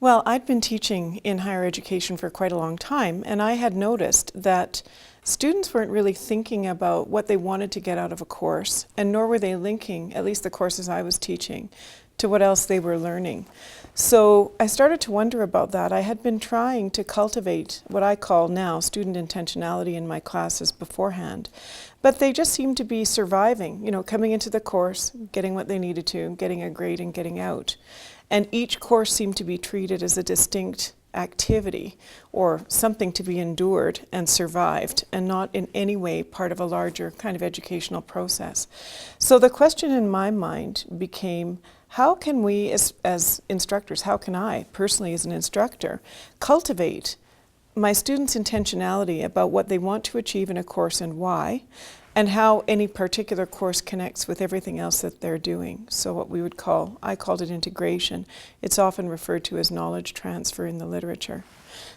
Well, I'd been teaching in higher education for quite a long time, and I had noticed that students weren't really thinking about what they wanted to get out of a course, and nor were they linking, at least the courses I was teaching, to what else they were learning. So I started to wonder about that. I had been trying to cultivate what I call now student intentionality in my classes beforehand, but they just seemed to be surviving, coming into the course, getting what they needed to, getting a grade and getting out. And each course seemed to be treated as a distinct activity or something to be endured and survived, and not in any way part of a larger kind of educational process. So the question in my mind became, how can we as instructors, how can I personally as an instructor cultivate my students' intentionality about what they want to achieve in a course and why, and how any particular course connects with everything else that they're doing. So what we would call, I called it integration. It's often referred to as knowledge transfer in the literature.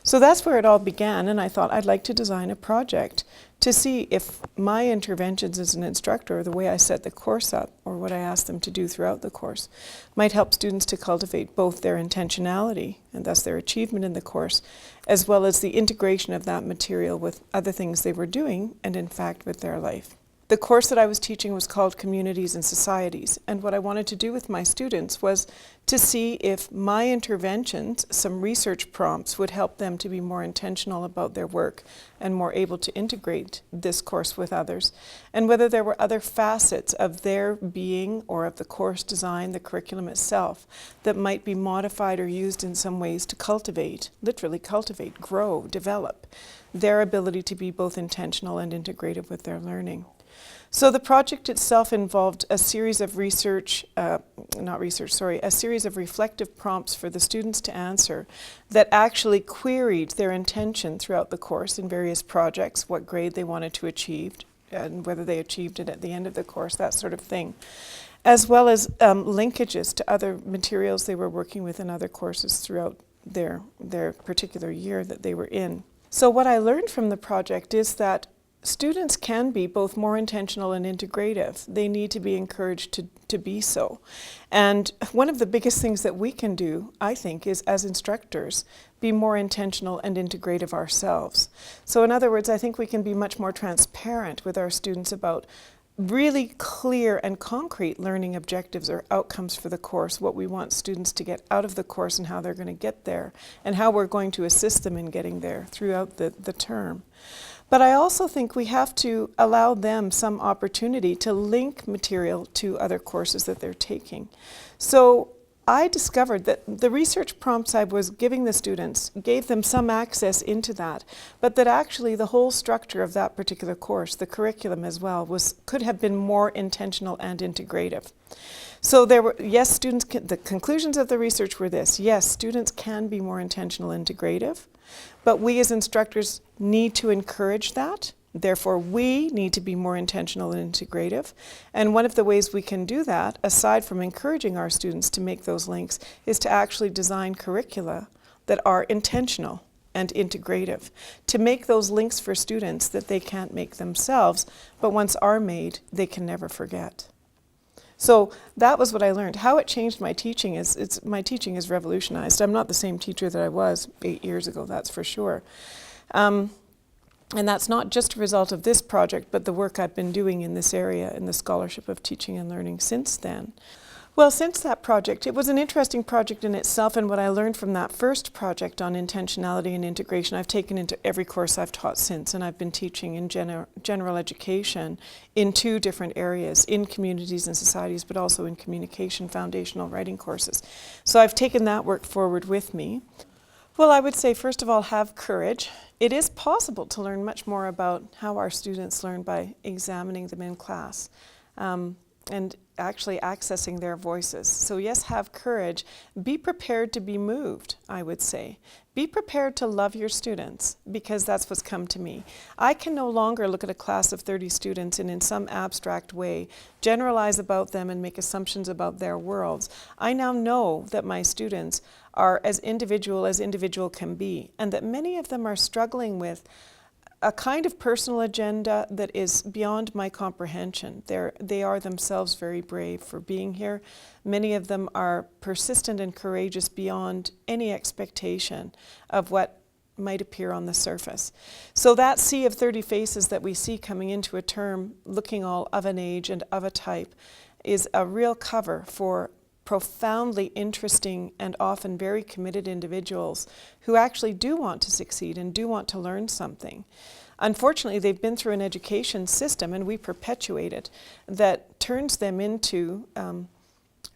So that's where it all began, and I thought I'd like to design a project to see if my interventions as an instructor, or the way I set the course up, or what I asked them to do throughout the course, might help students to cultivate both their intentionality, and thus their achievement in the course, as well as the integration of that material with other things they were doing, and in fact with their life. The course that I was teaching was called Communities and Societies, and what I wanted to do with my students was to see if my interventions, some research prompts, would help them to be more intentional about their work and more able to integrate this course with others, and whether there were other facets of their being or of the course design, the curriculum itself, that might be modified or used in some ways to cultivate, literally cultivate, grow, develop their ability to be both intentional and integrative with their learning. So the project itself involved a series of a series of reflective prompts for the students to answer that actually queried their intention throughout the course in various projects, what grade they wanted to achieve, and whether they achieved it at the end of the course, that sort of thing, as well as linkages to other materials they were working with in other courses throughout their particular year that they were in. So what I learned from the project is that students can be both more intentional and integrative. They need to be encouraged to be so. And one of the biggest things that we can do, I think, is as instructors, be more intentional and integrative ourselves. So in other words, I think we can be much more transparent with our students about really clear and concrete learning objectives or outcomes for the course, what we want students to get out of the course and how they're going to get there, and how we're going to assist them in getting there throughout the term. But I also think we have to allow them some opportunity to link material to other courses that they're taking. So I discovered that the research prompts I was giving the students gave them some access into that, but that actually the whole structure of that particular course, the curriculum as well, could have been more intentional and integrative. So there were, yes, the conclusions of the research were this: yes, students can be more intentional and integrative, but we as instructors need to encourage that. Therefore, we need to be more intentional and integrative. And one of the ways we can do that, aside from encouraging our students to make those links, is to actually design curricula that are intentional and integrative, to make those links for students that they can't make themselves, but once are made, they can never forget. So that was what I learned. How it changed my teaching is, my teaching is revolutionized. I'm not the same teacher that I was 8 years ago, that's for sure. And that's not just a result of this project, but the work I've been doing in this area in the scholarship of teaching and learning since then. Well, since that project, it was an interesting project in itself, and what I learned from that first project on intentionality and integration, I've taken into every course I've taught since, and I've been teaching in general education in 2 different areas, in communities and societies, but also in communication foundational writing courses. So I've taken that work forward with me. Well, I would say, first of all, have courage. It is possible to learn much more about how our students learn by examining them in class. And actually accessing their voices. So yes, have courage. Be prepared to be moved, I would say. Be prepared to love your students, because that's what's come to me. I can no longer look at a class of 30 students and in some abstract way generalize about them and make assumptions about their worlds. I now know that my students are as individual can be, and that many of them are struggling with a kind of personal agenda that is beyond my comprehension. They are themselves very brave for being here. Many of them are persistent and courageous beyond any expectation of what might appear on the surface. So that sea of 30 faces that we see coming into a term, looking all of an age and of a type, is a real cover for profoundly interesting and often very committed individuals who actually do want to succeed and do want to learn something. Unfortunately, they've been through an education system, and we perpetuate it, that turns them into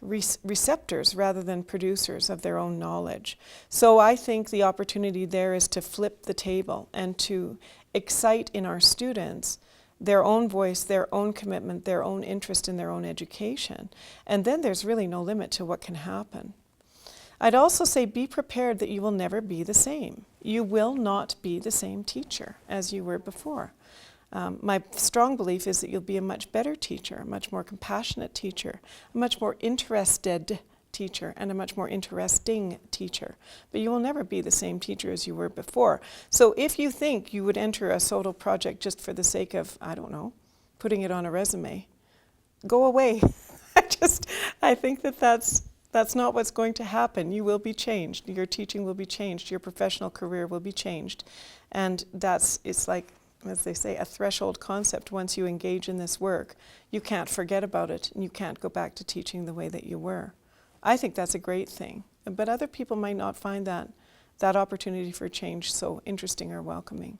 receptors rather than producers of their own knowledge. So I think the opportunity there is to flip the table and to excite in our students their own voice, their own commitment, their own interest in their own education. And then there's really no limit to what can happen. I'd also say be prepared that you will never be the same. You will not be the same teacher as you were before. My strong belief is that you'll be a much better teacher, a much more compassionate teacher, a much more interested teacher, and a much more interesting teacher. But you will never be the same teacher as you were before. So if you think you would enter a SOTL project just for the sake of, I don't know, putting it on a resume, go away. I think that's not what's going to happen. You will be changed. Your teaching will be changed. Your professional career will be changed. And it's like, as they say, a threshold concept. Once you engage in this work, you can't forget about it, and you can't go back to teaching the way that you were. I think that's a great thing, but other people might not find that opportunity for change so interesting or welcoming.